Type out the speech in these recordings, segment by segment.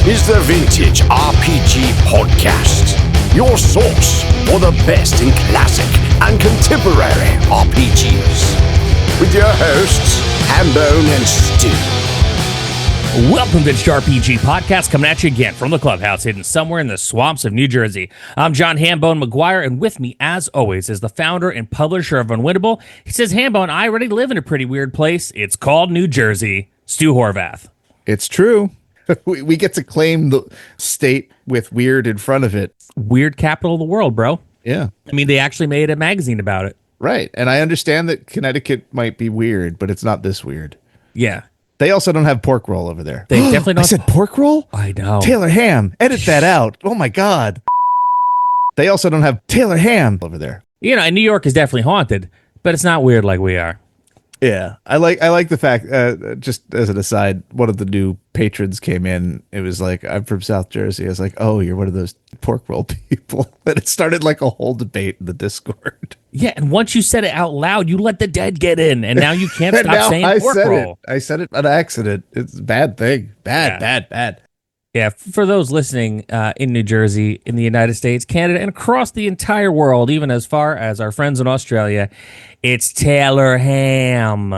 is the Vintage RPG Podcast, your source for the best in classic and contemporary RPGs. With your hosts, Hambone and Stu. Welcome to the RPG Podcast, coming at you again from the clubhouse hidden somewhere in the swamps of New Jersey. I'm John Hambone McGuire, and with me, as always, is the founder and publisher of Unwinnable. He says, Hambone, I already live in a pretty weird place. It's called New Jersey. Stu Horvath. It's true. We get to claim the state with weird in front of it. Weird capital of the world, bro. Yeah. I mean, they actually made a magazine about it. Right. And I understand that Connecticut might be weird, but it's not this weird. Yeah. They also don't have pork roll over there. They definitely don't. I said pork roll? I know. Taylor ham. Edit that out. Oh, my God. They also don't have Taylor ham over there. You know, and New York is definitely haunted, but it's not weird like we are. Yeah. I like the fact, just as an aside, one of the new patrons came in. It was like, I'm from South Jersey. I was like, oh, you're one of those pork roll people. And it started like a whole debate in the Discord. Yeah, and once you said it out loud, you let the dead get in, and now you can't stop saying pork roll. I said it on accident. It's a bad thing. Bad. Yeah, for those listening in New Jersey, in the United States, Canada, and across the entire world, even as far as our friends in Australia, it's Taylor ham.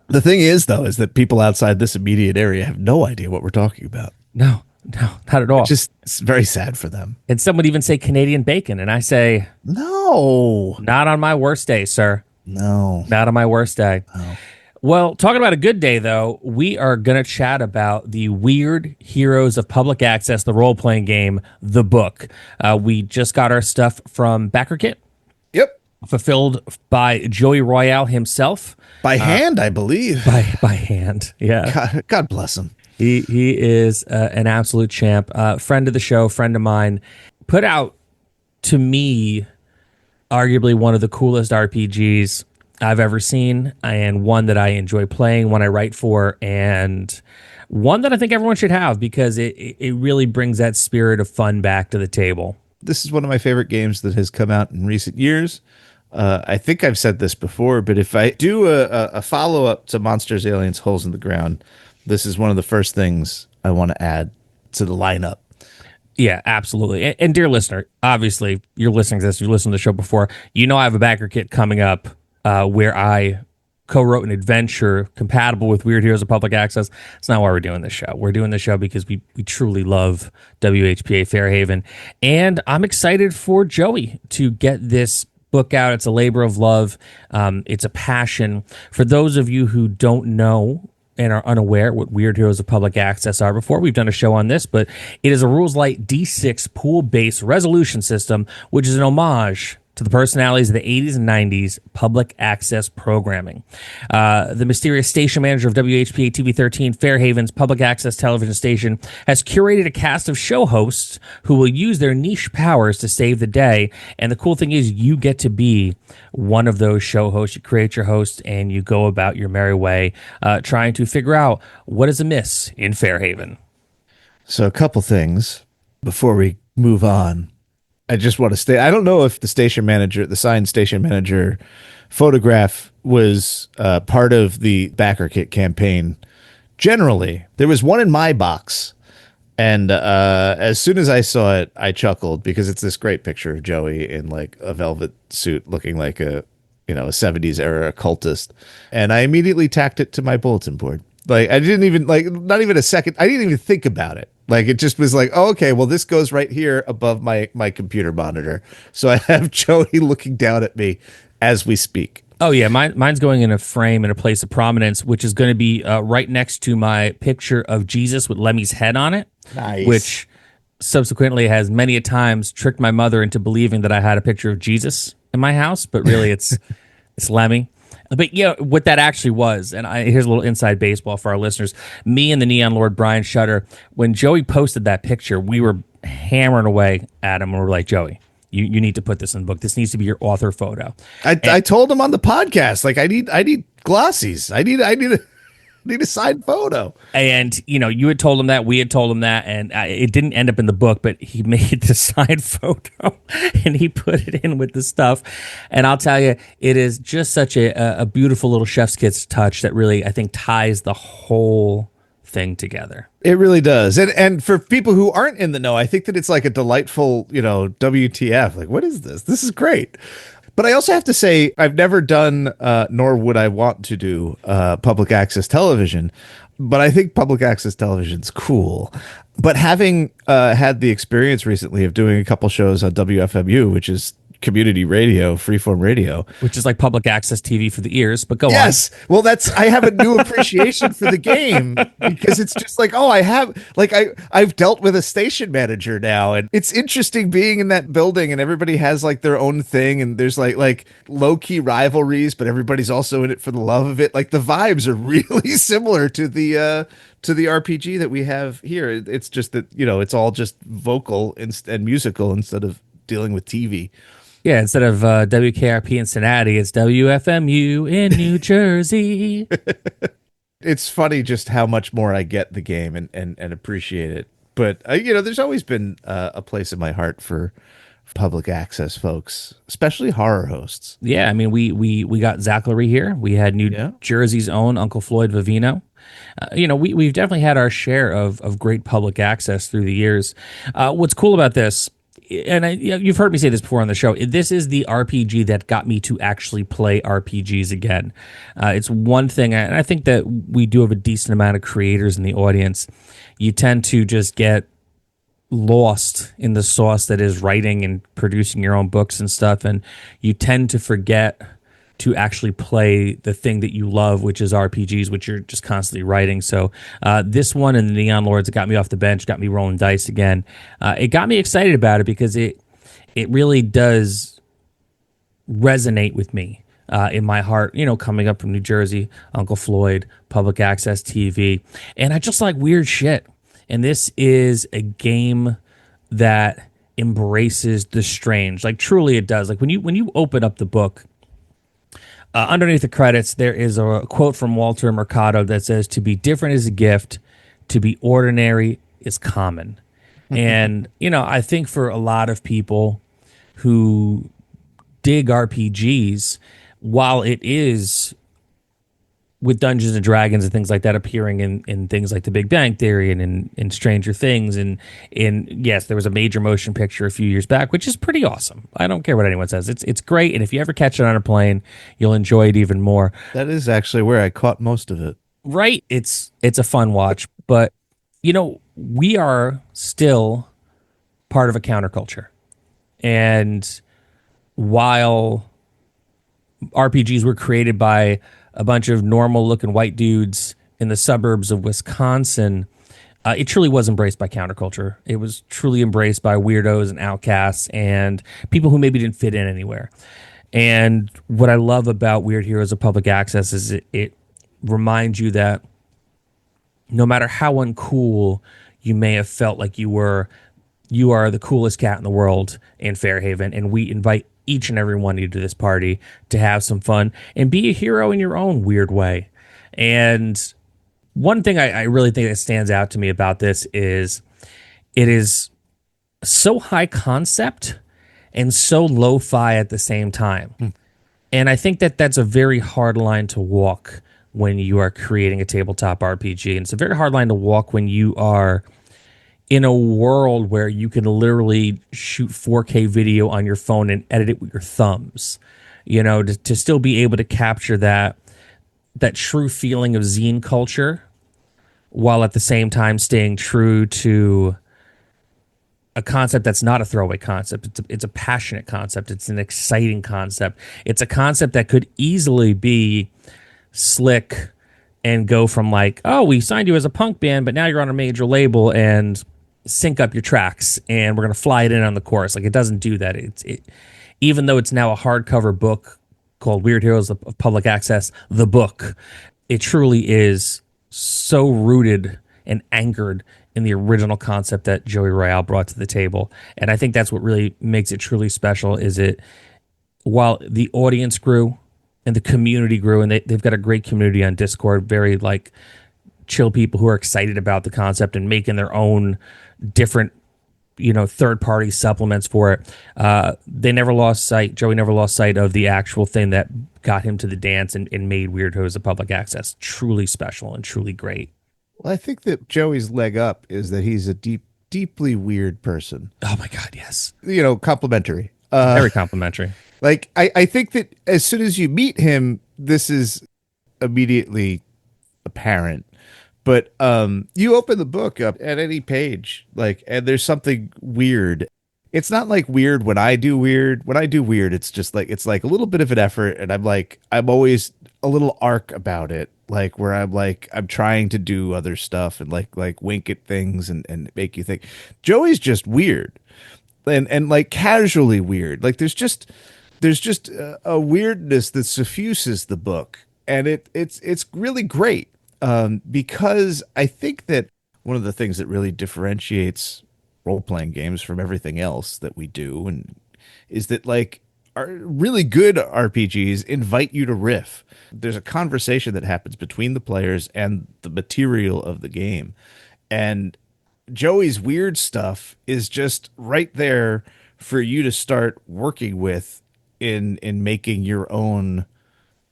The thing is, though, is that people outside this immediate area have no idea what we're talking about. No, not at all. It's very sad for them. And some would even say Canadian bacon, and I say, no. Not on my worst day, sir. No. Not on my worst day. No. Well, talking about a good day, though, we are going to chat about the Weird Heroes of Public Access, the role-playing game, the book. We just got our stuff from BackerKit. Yep. Fulfilled by Joey Royale himself. By hand, I believe. By hand, yeah. God bless him. He is an absolute champ. Friend of the show, friend of mine. Put out, to me, arguably one of the coolest RPGs I've ever seen, and one that I enjoy playing, one I write for, and one that I think everyone should have because it really brings that spirit of fun back to the table. This is one of my favorite games that has come out in recent years. I think I've said this before, but if I do a follow-up to Monsters, Aliens, Holes in the Ground, this is one of the first things I want to add to the lineup. Yeah, absolutely. And dear listener, obviously, you're listening to this, you listened to the show before, you know I have a BackerKit coming up where I co-wrote an adventure compatible with Weird Heroes of Public Access. It's not why we're doing this show. We're doing this show because we truly love WHPA Fairhaven. And I'm excited for Joey to get this book out. It's a labor of love. It's a passion. For those of you who don't know and are unaware what Weird Heroes of Public Access are, before we've done a show on this, but it is a Rules Light D6 pool-based resolution system, which is an homage to the personalities of the 80s and 90s public access programming. The mysterious station manager of WHPA TV 13, Fairhaven's public access television station, has curated a cast of show hosts who will use their niche powers to save the day. And the cool thing is you get to be one of those show hosts. You create your host and you go about your merry way trying to figure out what is amiss in Fairhaven. So a couple things before we move on. I just want to stay. I don't know if the signed station manager photograph was part of the BackerKit campaign. Generally, there was one in my box. And as soon as I saw it, I chuckled because it's this great picture of Joey in like a velvet suit looking like a 70s era occultist. And I immediately tacked it to my bulletin board. Like I didn't even not even a second. I didn't even think about it. Like it just was like, oh, okay, well, this goes right here above my computer monitor. So I have Joey looking down at me as we speak. Oh, yeah. Mine's going in a frame in a place of prominence, which is going to be right next to my picture of Jesus with Lemmy's head on it. Nice. Which subsequently has many a times tricked my mother into believing that I had a picture of Jesus in my house, but really it's Lemmy. But yeah, what that actually was, and here's a little inside baseball for our listeners. Me and the Neon Lord Brian Shutter, when Joey posted that picture, we were hammering away at him, and we're like, Joey, you need to put this in the book. This needs to be your author photo. I told him on the podcast, like I need glossies. I need a signed photo. And, you had told him that, we had told him that, and it didn't end up in the book, but he made the signed photo and he put it in with the stuff. And I'll tell you, it is just such a beautiful little chef's kiss touch that really, I think, ties the whole thing together. It really does. And for people who aren't in the know, I think that it's like a delightful, WTF. Like, what is this? This is great. But I also have to say, I've never done, nor would I want to do, public access television. But I think public access television's cool. But having had the experience recently of doing a couple shows on WFMU, which is community radio, freeform radio, Which is like public access TV for the ears, but go on. yes. Well, I have a new appreciation for the game because it's just like, oh, I've dealt with a station manager now, and it's interesting being in that building and everybody has like their own thing, and there's like low key rivalries, but everybody's also in it for the love of it. Like the vibes are really similar to the RPG that we have here. It's just that, it's all just vocal and musical instead of dealing with TV. Yeah, instead of WKRP in Cincinnati, it's WFMU in New Jersey. It's funny just how much more I get the game and appreciate it. But, there's always been a place in my heart for public access folks, especially horror hosts. Yeah, I mean, we got Zachary here. We had New Jersey's own Uncle Floyd Vivino. We've definitely had our share of great public access through the years. What's cool about this, and you've heard me say this before on the show, this is the RPG that got me to actually play RPGs again. It's one thing, and I think that we do have a decent amount of creators in the audience. You tend to just get lost in the sauce that is writing and producing your own books and stuff, and you tend to forget to actually play the thing that you love, which is RPGs, which you're just constantly writing. So this one and the Neon Lords, it got me off the bench, got me rolling dice again. It got me excited about it because it really does resonate with me in my heart, coming up from New Jersey, Uncle Floyd, public access TV. And I just like weird shit. And this is a game that embraces the strange. Like truly it does. Like when you open up the book, underneath the credits, there is a quote from Walter Mercado that says, "To be different is a gift, to be ordinary is common." And, I think for a lot of people who dig RPGs, while it is with Dungeons and Dragons and things like that appearing in things like The Big Bang Theory and in Stranger Things, and yes, there was a major motion picture a few years back, which is pretty awesome. I don't care what anyone says. It's great, and if you ever catch it on a plane, you'll enjoy it even more. That is actually where I caught most of it. Right. It's a fun watch, but we are still part of a counterculture. And while RPGs were created by a bunch of normal looking white dudes in the suburbs of Wisconsin, it truly was embraced by counterculture. It was truly embraced by weirdos and outcasts and people who maybe didn't fit in anywhere. And what I love about Weird Heroes of Public Access is it reminds you that no matter how uncool you may have felt like you are the coolest cat in the world in Fairhaven, and we invite each and every one of you to this party to have some fun and be a hero in your own weird way. And one thing I really think that stands out to me about this is it is so high concept and so lo-fi at the same time. And I think that that's a very hard line to walk when you are creating a tabletop RPG. And it's a very hard line to walk when you are in a world where you can literally shoot 4K video on your phone and edit it with your thumbs, to still be able to capture that true feeling of zine culture while at the same time staying true to a concept that's not a throwaway concept. It's a passionate concept. It's an exciting concept. It's a concept that could easily be slick and go from like, oh, we signed you as a punk band, but now you're on a major label, and sync up your tracks and we're going to fly it in on the chorus. Like, it doesn't do that. Even though it's now a hardcover book called Weird Heroes of Public Access, the book, it truly is so rooted and anchored in the original concept that Joey Royale brought to the table. And I think that's what really makes it truly special, is while the audience grew and the community grew, and they've got a great community on Discord, very like chill people who are excited about the concept and making their own different, third-party supplements for it. Joey never lost sight of the actual thing that got him to the dance and made Weird Heroes of Public Access truly special and truly great. Well, I think that Joey's leg up is that he's a deeply weird person. Oh my God, yes. Complimentary. Very complimentary. Like I think that as soon as you meet him, this is immediately apparent. But you open the book up at any page, like, and there's something weird. It's not like weird when I do weird. When I do weird, it's just like it's like a little bit of an effort, and I'm always a little arc about it, like where I'm trying to do other stuff and like wink at things and make you think. Joey's just weird, and like casually weird. Like there's just a weirdness that suffuses the book, and it's really great, because I think that one of the things that really differentiates role playing games from everything else that we do, and is that like really good RPGs invite you to riff. There's a conversation that happens between the players and the material of the game, and Joey's weird stuff is just right there for you to start working with in making your own,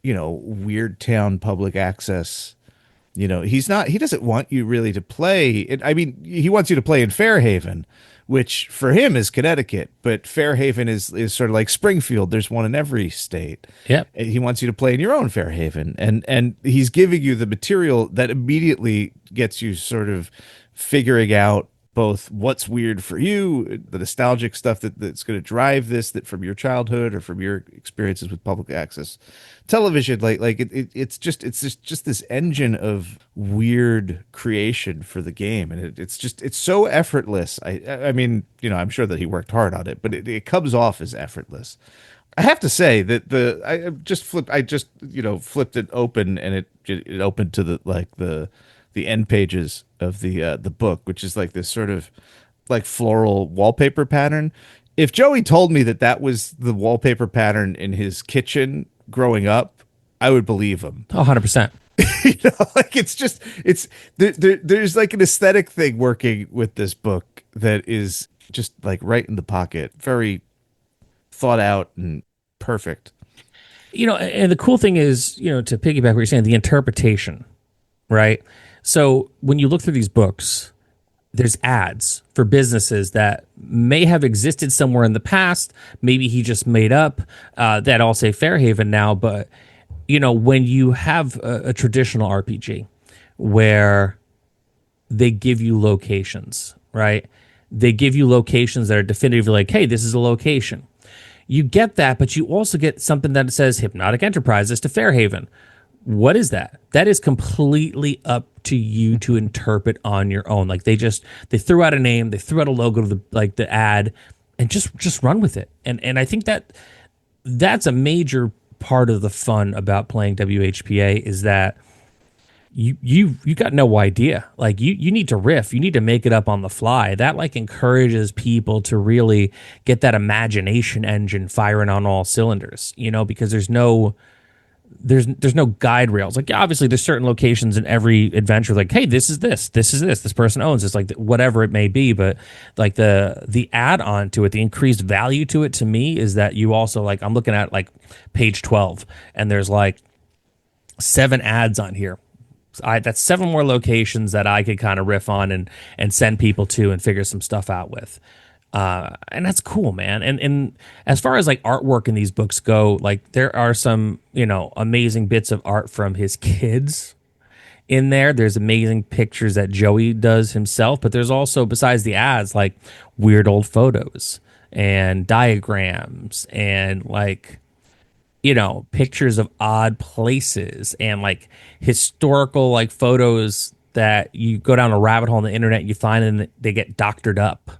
weird town public access. He doesn't want you really to play it. I mean, he wants you to play in Fairhaven, which for him is Connecticut, but Fairhaven is sort of like Springfield. There's one in every state. Yep. And he wants you to play in your own Fairhaven, and he's giving you the material that immediately gets you sort of figuring out both what's weird for you, the nostalgic stuff that's going to drive this, that from your childhood or from your experiences with public access television, it's just this engine of weird creation for the game, and it's so effortless. I mean, I'm sure that he worked hard on it, but it comes off as effortless. I have to say that I just flipped it open, and it opened to the end pages of the book, which is like this sort of like floral wallpaper pattern. If Joey told me that was the wallpaper pattern in his kitchen growing up, I would believe him. 100%. Like there's like an aesthetic thing working with this book that is just like right in the pocket, very thought out and perfect. And the cool thing is, to piggyback what you're saying, the interpretation, right? So when you look through these books, there's ads for businesses that may have existed somewhere in the past. Maybe he just made up that all say Fairhaven now. But, when you have a traditional RPG where they give you locations, right? They give you locations that are definitively like, hey, this is a location. You get that, but you also get something that says Hypnotic Enterprises to Fairhaven. What is that? That is completely up to you to interpret on your own. Like they threw out a name, they threw out a logo to the ad, and just run with it. And I think that's a major part of the fun about playing WHPA is that you got no idea. Like you need to riff, you need to make it up on the fly. That like encourages people to really get that imagination engine firing on all cylinders, because there's no guide rails. Like obviously there's certain locations in every adventure like, hey, this is this person owns this, like whatever it may be. But like the add-on to it, the increased value to it to me is that you also like, I'm looking at like page 12 and there's like 7 ads on here. That's 7 more locations that I could kind of riff on and send people to and figure some stuff out with. And that's cool, man. And as far as like artwork in these books go, like there are some, amazing bits of art from his kids in there. There's amazing pictures that Joey does himself, but there's also, besides the ads, like weird old photos and diagrams and like, pictures of odd places and like historical like photos that you go down a rabbit hole on the internet and you find and they get doctored up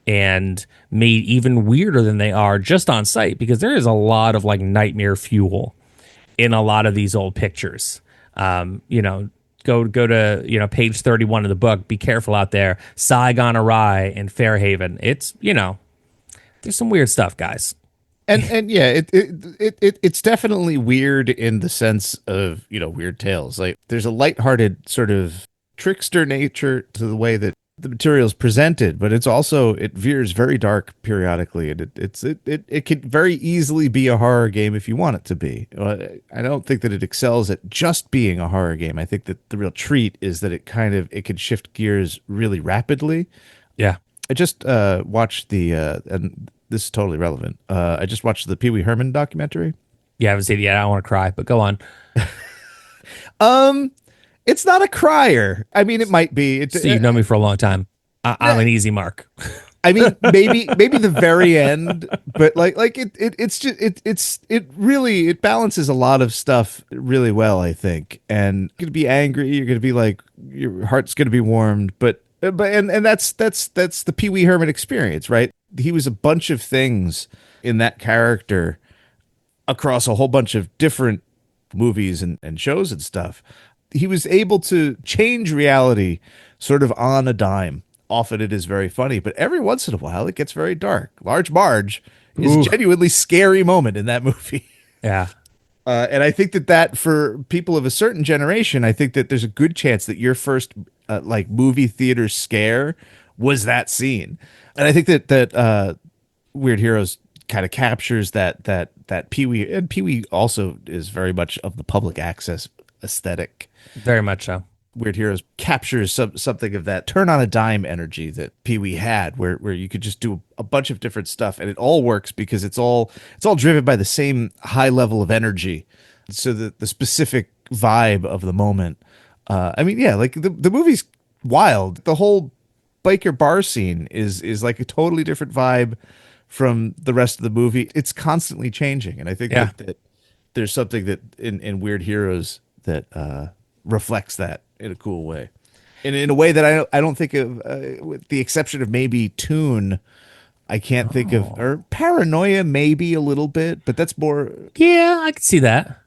and made even weirder than they are just on site, because there is a lot of like nightmare fuel in a lot of these old pictures. Go to page 31 of the book. Be careful out there. Saigon Awry and Fairhaven. It's there's some weird stuff, guys. And yeah, it's definitely weird in the sense of Weird Tales. Like there's a lighthearted sort of trickster nature to the way that the material's presented, but it's also, it veers very dark periodically, and it could very easily be a horror game if you want it to be. I don't think that it excels at just being a horror game. I think that the real treat is that it could shift gears really rapidly. Yeah. I just watched and this is totally relevant. I just watched the Pee Wee Herman documentary. Yeah, I haven't seen it yet. I don't want to cry, but go on. It's not a crier. I mean, it might be. So you've known me for a long time. I'm an easy mark. I mean, maybe the very end, but it balances a lot of stuff really well, I think. And you're gonna be angry. You're gonna be like, your heart's gonna be warmed. But that's the Pee Wee Herman experience, right? He was a bunch of things in that character across a whole bunch of different movies and shows and stuff. He was able to change reality sort of on a dime. Often it is very funny, but every once in a while it gets very dark. Large Marge is a genuinely scary moment in that movie. Yeah. And I think that for people of a certain generation, I think that there's a good chance that your first movie theater scare was that scene. And I think that Weird Heroes kind of captures that Pee-wee, and Pee-wee also is very much of the public access aesthetic. Very much so. Weird Heroes captures something of that turn on a dime energy that Pee-wee had, where you could just do a bunch of different stuff, and it all works because it's all driven by the same high level of energy. So the specific vibe of the moment. I mean, yeah, like the movie's wild. The whole biker bar scene is like a totally different vibe from the rest of the movie. It's constantly changing, and I think that there's something that in Weird Heroes that reflects that in a cool way, and in a way that I don't think of, with the exception of maybe Toon. I can't think of, or Paranoia maybe a little bit, but that's more. Yeah, I could see that.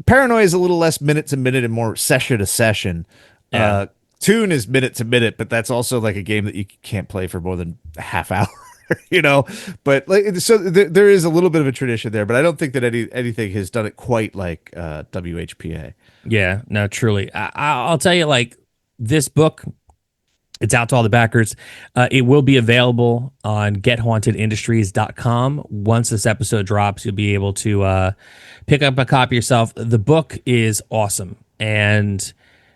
Paranoia is a little less minute to minute and more session to session. Yeah. Toon is minute to minute, but that's also like a game that you can't play for more than a half hour. But so there is a little bit of a tradition there, but I don't think that anything has done it quite like WHPA. Yeah, no, truly. I'll tell you, like, this book, it's out to all the backers. It will be available on gethauntedindustries.com. Once this episode drops, you'll be able to pick up a copy yourself. The book is awesome. And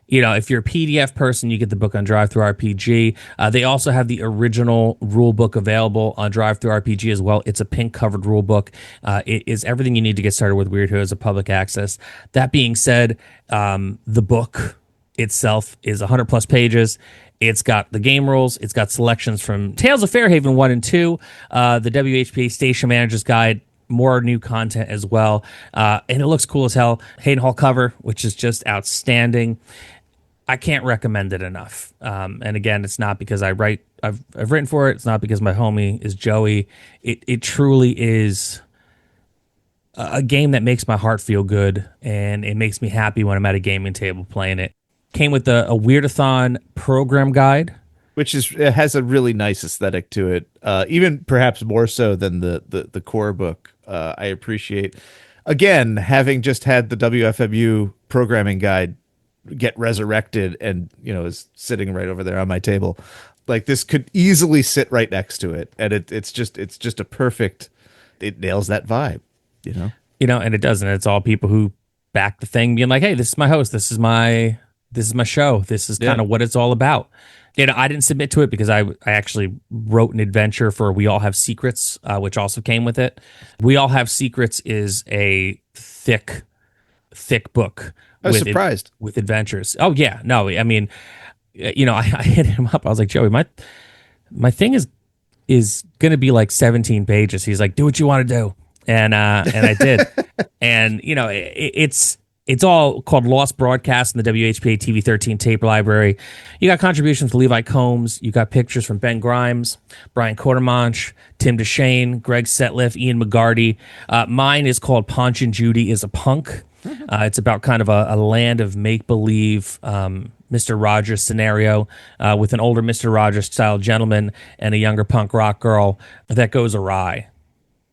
if you're a PDF person, you get the book on DriveThruRPG. They also have the original rule book available on DriveThruRPG as well. It's a pink covered rule book. It is everything you need to get started with Weird Heroes of public access. That being said, the book itself is 100 plus pages. It's got the game rules. It's got selections from Tales of Fairhaven 1 and 2, the WHPA Station Manager's Guide, more new content as well. And it looks cool as hell. Hayden Hall cover, which is just outstanding. I can't recommend it enough. And again, it's not because I've written for it. It's not because my homie is Joey. It truly is a game that makes my heart feel good, and it makes me happy when I'm at a gaming table playing it. Came with a Weirdathon program guide, which it has a really nice aesthetic to it, even perhaps more so than the core book. I appreciate, again, having just had the WFMU programming guide get resurrected and is sitting right over there on my table. Like, this could easily sit right next to it, and it's just a perfect. It nails that vibe, and it doesn't. It's all people who back the thing, being like, "Hey, this is my host. This is my show. This is kind of what it's all about." I didn't submit to it because I actually wrote an adventure for We All Have Secrets, which also came with it. We All Have Secrets is a thick book. I was surprised with adventures. Oh yeah, no, I mean, I hit him up. I was like, Joey, my thing is going to be like 17 pages. He's like, do what you want to do, and I did, and it's all called Lost Broadcast in the WHPA TV 13 tape library. You got contributions from Levi Combs. You got pictures from Ben Grimes, Brian Quartermanche, Tim DeShane, Greg Setliff, Ian McGarty. Mine is called Punch and Judy is a Punk. It's about kind of a land of make-believe Mr. Rogers scenario with an older Mr. Rogers-style gentleman and a younger punk rock girl that goes awry.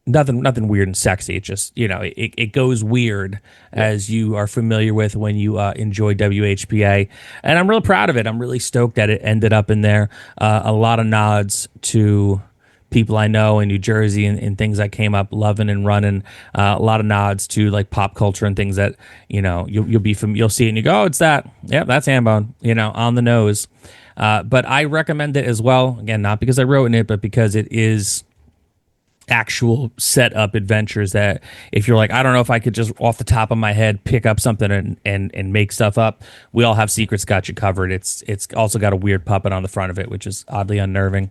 Nothing weird and sexy. It just, it goes weird, as you are familiar with when you enjoy WHPA. And I'm really proud of it. I'm really stoked that it ended up in there. A lot of nods to people I know in New Jersey and things I came up loving and running. A lot of nods to like pop culture and things that, you'll see it and you go, oh, it's that. Yeah, that's Hambone, on the nose. But I recommend it as well. Again, not because I wrote in it, but because it is actual set up adventures that if you're like, I don't know if I could just off the top of my head pick up something and make stuff up, We All Have Secrets got you covered. It's also got a weird puppet on the front of it, which is oddly unnerving.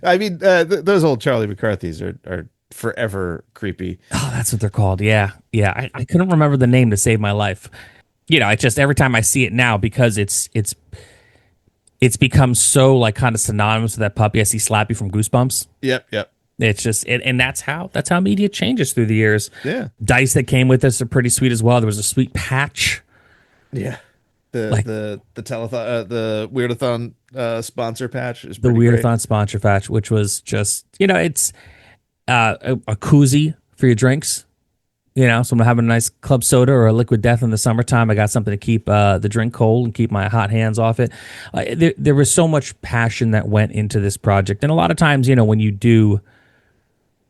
I mean, those old Charlie McCarthy's are forever creepy. Oh, that's what they're called. Yeah. I couldn't remember the name to save my life. It's just every time I see it now, because it's become so like kind of synonymous with that puppy. I see Slappy from Goosebumps. Yep. It's just and that's how media changes through the years. Yeah. Dice that came with us are pretty sweet as well. There was a sweet patch. Yeah. The telethon, the Weirdathon sponsor patch is the pretty Weirdathon great. sponsor patch, which was just it's a koozie for your drinks. So I'm having a nice club soda or a liquid death in the summertime. I got something to keep the drink cold and keep my hot hands off it. There was so much passion that went into this project. And a lot of times, when you do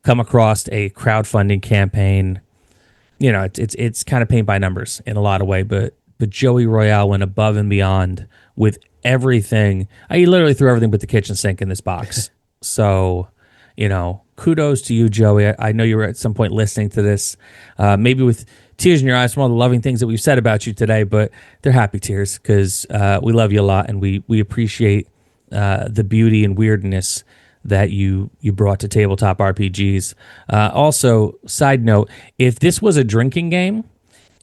come across a crowdfunding campaign, it's kind of paint by numbers in a lot of way. But Joey Royale went above and beyond with everything. He literally threw everything but the kitchen sink in this box. So, kudos to you, Joey. I know you were at some point listening to this, maybe with tears in your eyes from all the loving things that we've said about you today, but they're happy tears because we love you a lot and we appreciate the beauty and weirdness that you brought to tabletop RPGs. Also, side note, if this was a drinking game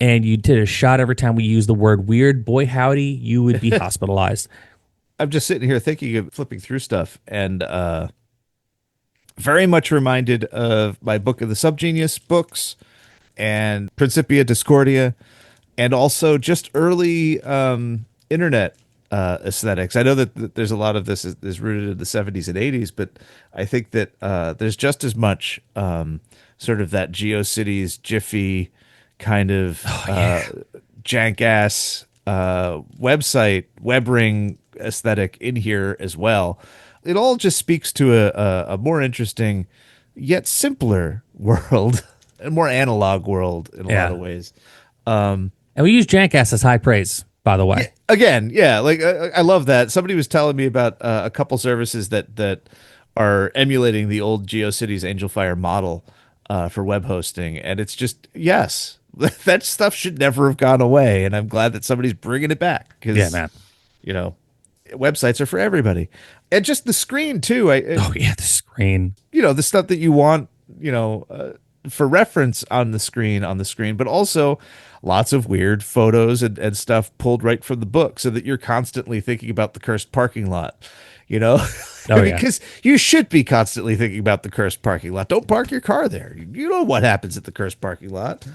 and you did a shot every time we use the word weird, boy howdy, you would be hospitalized. I'm just sitting here thinking of flipping through stuff and very much reminded of my Book of the Subgenius books and Principia Discordia, and also just early internet aesthetics. I know that there's a lot of this is rooted in the 70s and 80s, but I think that there's just as much sort of that GeoCities, Jiffy kind of jank-ass website, WebRing aesthetic in here as well. It all just speaks to a more interesting yet simpler world, a more analog world in a lot of ways. And we use Jankass as high praise, by the way. Again, like I love that. Somebody was telling me about a couple services that are emulating the old GeoCities Angelfire model for web hosting, and it's just that stuff should never have gone away, and I'm glad that somebody's bringing it back because websites are for everybody. And just the screen too. The screen. The stuff that you want, for reference on the screen, but also lots of weird photos and stuff pulled right from the book so that you're constantly thinking about the cursed parking lot, because you should be constantly thinking about the cursed parking lot. Don't park your car there. You know what happens at the cursed parking lot.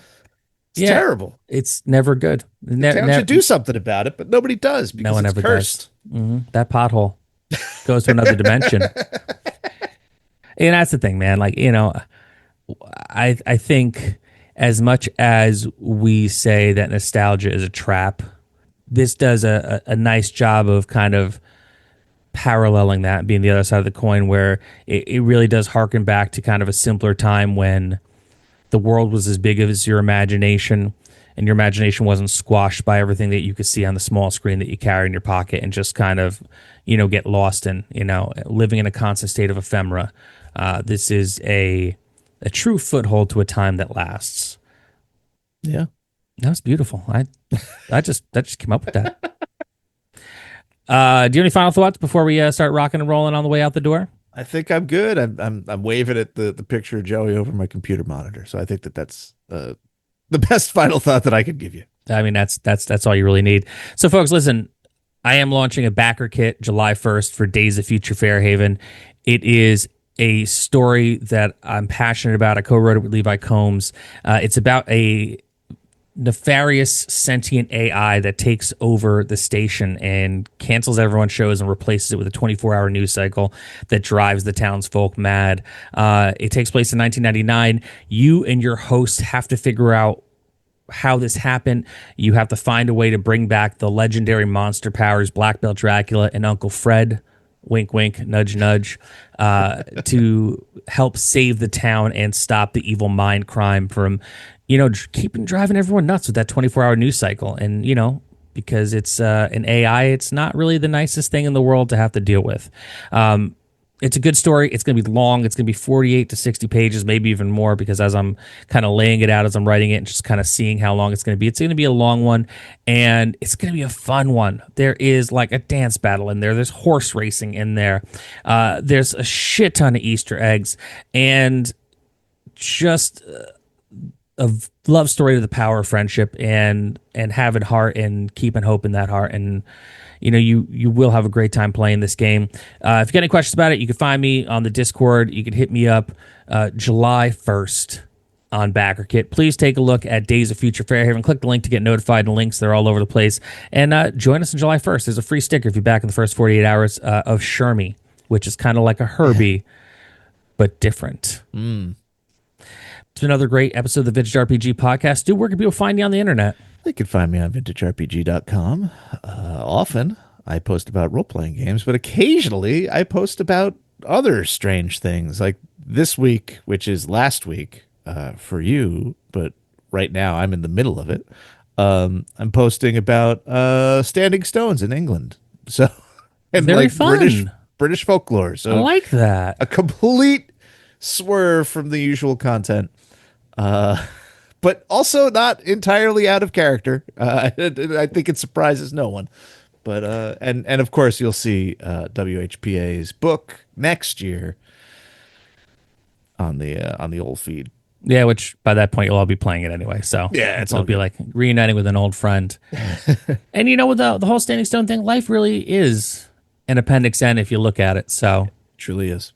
It's terrible. It's never good. The town should do something about it, but nobody does because no one it's ever cursed. Does. Mm-hmm. That pothole goes to another dimension. And that's the thing, man. Like, I think as much as we say that nostalgia is a trap, this does a nice job of kind of paralleling that, being the other side of the coin, where it really does harken back to kind of a simpler time when the world was as big as your imagination, and your imagination wasn't squashed by everything that you could see on the small screen that you carry in your pocket and just kind of, get lost in, living in a constant state of ephemera. This is a true foothold to a time that lasts. Yeah. That was beautiful. I just came up with that. Do you have any final thoughts before we start rocking and rolling on the way out the door? I think I'm good. I'm waving at the picture of Joey over my computer monitor. So I think that's the best final thought that I could give you. I mean, that's all you really need. So folks, listen, I am launching a backer kit July 1st for Days of Future Fairhaven. It is a story that I'm passionate about. I co-wrote it with Levi Combs. It's about a nefarious sentient AI that takes over the station and cancels everyone's shows and replaces it with a 24-hour news cycle that drives the townsfolk mad. It takes place in 1999. You and your host have to figure out how this happened. You have to find a way to bring back the legendary monster powers, Black Belt Dracula and Uncle Fred, wink, wink, nudge, nudge, to help save the town and stop the evil mind crime from, keeping driving everyone nuts with that 24-hour news cycle. And, because it's an AI, it's not really the nicest thing in the world to have to deal with. It's a good story. It's going to be long. It's going to be 48 to 60 pages, maybe even more, because as I'm kind of laying it out, as I'm writing it and just kind of seeing how long it's going to be, it's going to be a long one, and it's going to be a fun one. There is like a dance battle in there. There's horse racing in there. There's a shit ton of Easter eggs, and just a love story to the power of friendship and having heart and keeping hope in that heart. And you will have a great time playing this game. If you got any questions about it, you can find me on the Discord. You can hit me up July 1st on BackerKit. Please take a look at Days of Future Fairhaven. Click the link to get notified. The links, they're all over the place. And join us on July 1st. There's a free sticker if you're back in the first 48 hours of Shermie, which is kind of like a Herbie, but different. It's another great episode of the Vintage RPG Podcast. Dude, where can people find you on the internet? They can find me on vintagerpg.com. Often I post about role-playing games, but occasionally I post about other strange things, like this week, which is last week for you, but right now I'm in the middle of it. I'm posting about standing stones in England. So, and Very like fun. British folklore. So I like that. a complete swerve from the usual content. But also not entirely out of character. I think it surprises no one. But and of course you'll see WHPA's book next year on the old feed. Yeah, which by that point you'll all be playing it anyway. So yeah, it'll be like reuniting with an old friend. And with the whole Standing Stone thing, life really is an Appendix N if you look at it. So it truly is.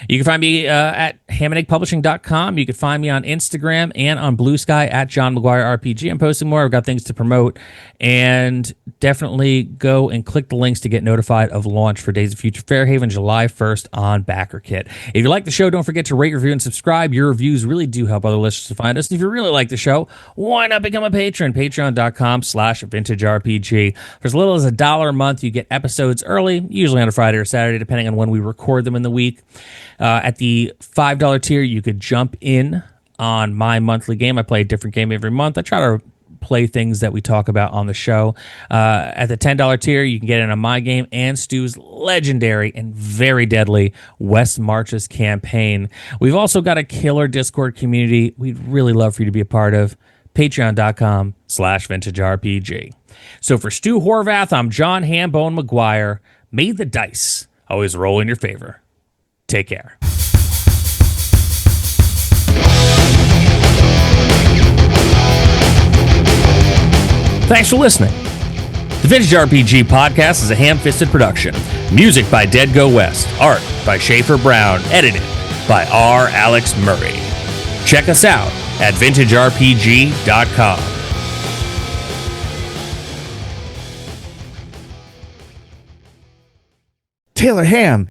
You can find me at hamanegpublishing.com. You can find me on Instagram and on Blue Sky at John McGuire RPG. I'm posting more. I've got things to promote. And definitely go and click the links to get notified of launch for Days of Future Fairhaven, July 1st on BackerKit. If you like the show, don't forget to rate, review, and subscribe. Your reviews really do help other listeners to find us. And if you really like the show, why not become a patron? Patreon.com/vintagerepg. For as little as $1 a month, you get episodes early, usually on a Friday or Saturday, depending on when we record them in the week. At the $5 tier, you could jump in on my monthly game. I play a different game every month. I try to play things that we talk about on the show. At the $10 tier, you can get in on my game and Stu's legendary and very deadly West Marches campaign. We've also got a killer Discord community we'd really love for you to be a part of. Patreon.com/vintagerepg. So for Stu Horvath, I'm John Hambone McGuire. May the dice always roll in your favor. Take care. Thanks for listening. The Vintage RPG Podcast is a ham-fisted production. Music by Dead Go West. Art by Schaefer Brown. Edited by R. Alex Murray. Check us out at vintagerepg.com. Taylor Ham